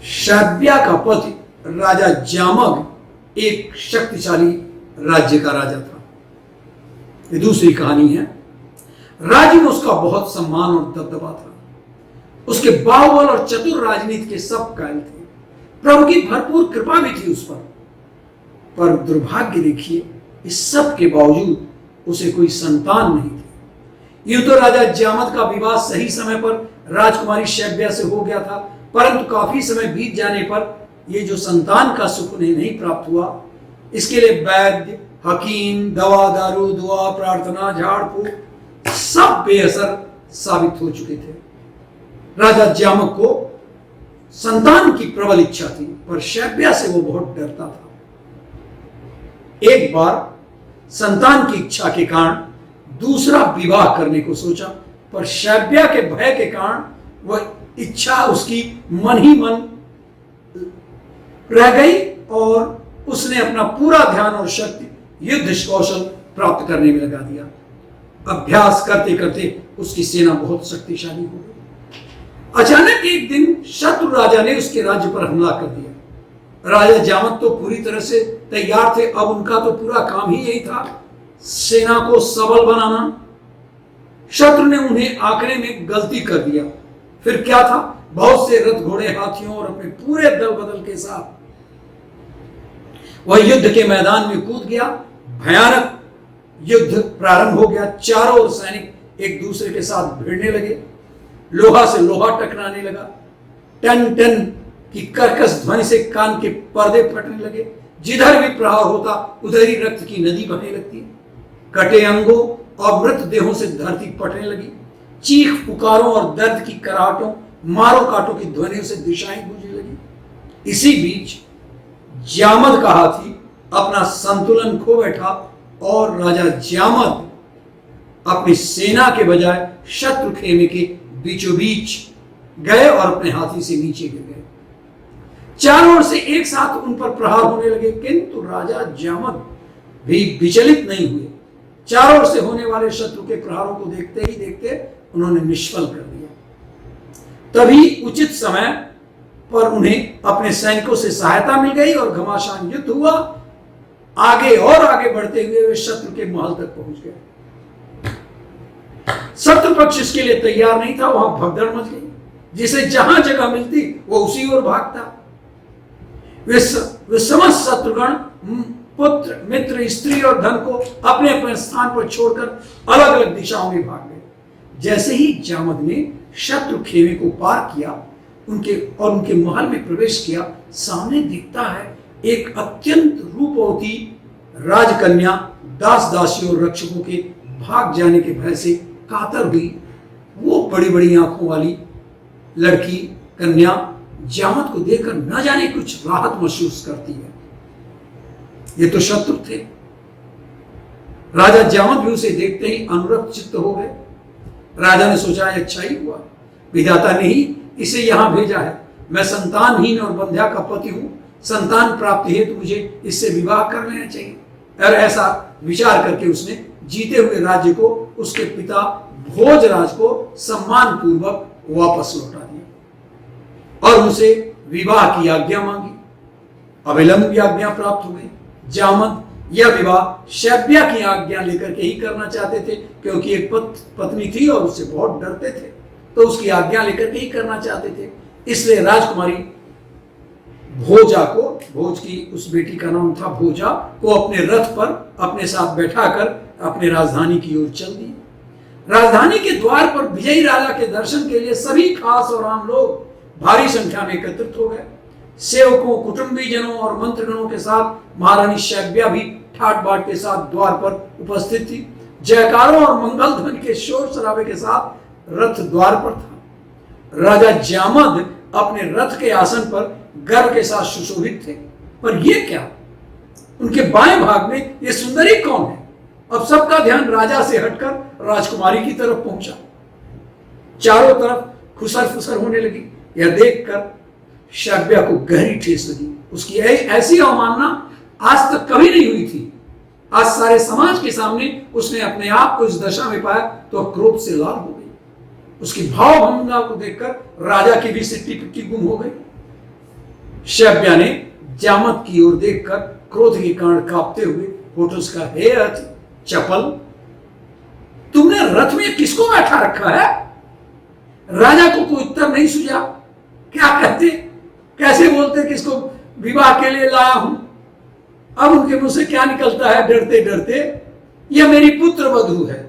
शैब्या का पति राजा जामग एक शक्तिशाली राज्य का राजा था। ये दूसरी कहानी है। राज्य में उसका बहुत सम्मान और दबदबा था। उसके बाहुबल और चतुर राजनीति के सब कायल थे। प्रभु की भरपूर कृपा भी थी उस पर दुर्भाग्य देखिए, इस सब के बावजूद उसे कोई संतान नहीं थी। यूं तो राजा जामद का विवाह सही समय पर राजकुमारी शैब्या से हो गया था, परंतु काफी समय बीत जाने पर ये जो संतान का सुख उन्हें नहीं प्राप्त हुआ, इसके लिए वैद्य, हकीम, दवा दारू, दुआ, प्रार्थना, झाड़ फूक सब बेअसर साबित हो चुके थे। राजा जामक को संतान की प्रबल इच्छा थी, पर शैब्या से वो बहुत डरता था। एक बार संतान की इच्छा के कारण दूसरा विवाह करने को सोचा, पर शैब्या के भय के कारण वह इच्छा उसकी मन ही मन रह गई और उसने अपना पूरा ध्यान और शक्ति युद्ध कौशल प्राप्त करने में लगा दिया। अभ्यास करते करते उसकी सेना बहुत शक्तिशाली हो गई। अचानक एक दिन शत्रु राजा ने उसके राज्य पर हमला कर दिया। राजा जामद तो पूरी तरह से तैयार थे। अब उनका तो पूरा काम ही यही था, सेना को सबल बनाना। शत्रु ने उन्हें आंकने में गलती कर दिया। फिर क्या था, बहुत से रथ, घोड़े, हाथियों और अपने पूरे दल बदल के साथ वह युद्ध के मैदान में कूद गया। भयानक युद्ध प्रारंभ हो गया। चारों ओर सैनिक एक दूसरे के साथ भिड़ने लगे। लोहा से लोहा टकराने लगा। टन टन की कर्कश ध्वनि से कान के पर्दे फटने लगे। जिधर भी प्रहार होता उधर ही रक्त की नदी बहने लगती। कटे अंगों और मृत देहों से धरती फटने लगी। चीख पुकारों और दर्द की कराहटों, मारो काटों की ध्वनियों से दिशाएं गूंजने लगी। इसी बीच जामद का हाथी अपना संतुलन खो बैठा और राजा जामद अपनी सेना के बजाय शत्रु खेमे के बीचों बीच गए और अपने हाथी से नीचे गिर गए। चारों ओर से एक साथ उन पर प्रहार होने लगे, किंतु राजा जामद भी विचलित नहीं हुए। चारों ओर से होने वाले शत्रु के प्रहारों को देखते ही देखते उन्होंने निष्फल कर दिया। तभी उचित समय पर उन्हें अपने सैनिकों से सहायता मिल गई और घमासान युद्ध हुआ। आगे और आगे बढ़ते हुए वे शत्रु के महल तक पहुंच गए। शत्रु पक्ष इसके लिए तैयार नहीं था। वहां भगदड़ मच गई। जिसे जहां जगह मिलती वो उसी ओर भागता। वे समस्त शत्रुगण पुत्र, मित्र, स्त्री और धन को अपने अपने स्थान पर छोड़कर अलग अलग दिशाओं में भाग गए। जैसे ही जामद ने शत्रु खेमे को पार किया उनके महल में प्रवेश किया, सामने दिखता है एक अत्यंत रूपवती राजकन्या दास दासियों और रक्षकों के भाग जाने के भय से कातर हुई। वो बड़ी बड़ी आंखों वाली लड़की कन्या जामद को देखकर न जाने कुछ राहत महसूस करती है। ये तो शत्रु थे। राजा जामद भी उसे देखते ही अनुरक्त चित्त हो गए। राजा ने सोचा अच्छा ही हुआ, विधाता ने ही इसे यहां भेजा है। मैं संतानहीन और बंध्या का पति हूं। संतान प्राप्ति हेतु मुझे इससे विवाह कर लेना चाहिए। और ऐसा विचार करके उसने जीते हुए राज्य को उसके पिता भोजराज को सम्मान पूर्वक वापस लौटा दिया और उनसे विवाह की आज्ञा मांगी। अविलंब की आज्ञा प्राप्त हो गई। जामद यह विवाह शैब्या की आज्ञा लेकर के ही करना चाहते थे, क्योंकि एक पत्नी थी और उससे बहुत डरते थे, तो उसकी आज्ञा लेकर के ही करना चाहते थे। इसलिए राजकुमारी भोजा को, भोज की उस बेटी का नाम था भोजा, को अपने रथ पर अपने साथ बैठाकर अपने राजधानी की ओर चल दी। राजधानी के द्वार पर विजयी राजा के दर्शन के लिए सभी खास और आम लोग भारी संख्या में एकत्रित हो गए। सेवकों, कुटुंबीजनों और मंत्रिगणों के साथ महारानी शैब्या भी ठाट बाट के साथ द्वार पर उपस्थित थी। जयकारों और मंगल ध्वनि के शोर शराबे के साथ रथ द्वार पर था। राजा जामद अपने रथ के आसन पर गर्व के साथ सुशोभित थे। पर यह क्या, उनके बाएं भाग में यह सुंदरी कौन है? अब सबका ध्यान राजा से हटकर राजकुमारी की तरफ पहुंचा। चारों तरफ खुसर फुसर होने लगी। यह देखकर शैब्या को गहरी ठेस लगी। उसकी ऐसी अवमानना आज तक कभी नहीं हुई थी। आज सारे समाज के सामने उसने अपने आप को इस दशा में पाया तो क्रोध से लाल हो गई। उसकी भावभंगा को देखकर राजा की भी सिट्टी पिट्टी गुम हो गई। शैब्या ने जामत की ओर देखकर क्रोध के कारण कांपते हुए होठों का, हे अति चपल, तुमने रथ में किसको बैठा रखा है? राजा को कोई उत्तर नहीं सूझा। क्या कहते, कैसे बोलते किसको विवाह के लिए लाया हूं? अब उनके मुंह से क्या निकलता है डरते डरते, यह मेरी पुत्र वधू है।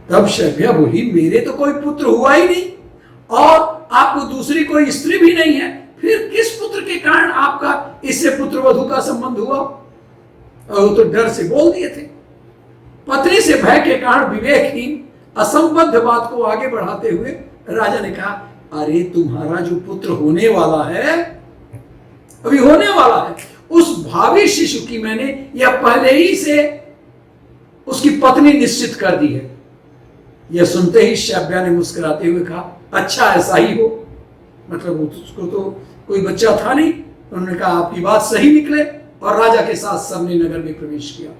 तब शैब्या बोली, मेरे तो कोई पुत्र हुआ ही नहीं और आपको दूसरी कोई स्त्री भी नहीं है, फिर किस पुत्र के कारण आपका इससे पुत्र वधू का संबंध हुआ? और वो तो डर से बोल दिए थे। पत्नी से भय के कारण विवेकहीन असंबद्ध बात को आगे बढ़ाते हुए राजा ने कहा, अरे तुम्हारा जो पुत्र होने वाला है, अभी होने वाला है, उस भावी शिशु की मैंने यह पहले ही से उसकी पत्नी निश्चित कर दी है। यह सुनते ही शैब्या ने मुस्कुराते हुए कहा, अच्छा ऐसा ही हो। मतलब उसको तो कोई बच्चा था नहीं। उन्होंने कहा, आपकी बात सही निकले, और राजा के साथ सबने नगर में प्रवेश किया।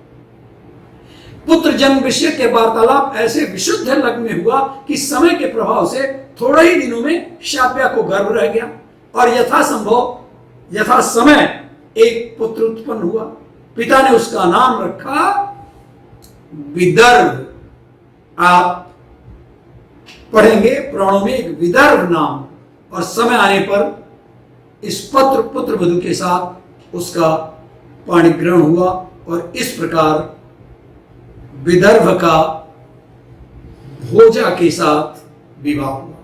पुत्र जन्म विषय के वार्तालाप ऐसे विशुद्ध लग्न में हुआ कि समय के प्रभाव से थोड़े ही दिनों में शैब्या को गर्भ रह गया और यथा समय एक पुत्र उत्पन्न हुआ। पिता ने उसका नाम रखा विदर्भ। आप पढ़ेंगे पुराणों में एक विदर्भ नाम, और समय आने पर इस पुत्र वधू के साथ उसका पाणिग्रहण हुआ और इस प्रकार विदर्भ का भोजा के साथ विवाह हुआ।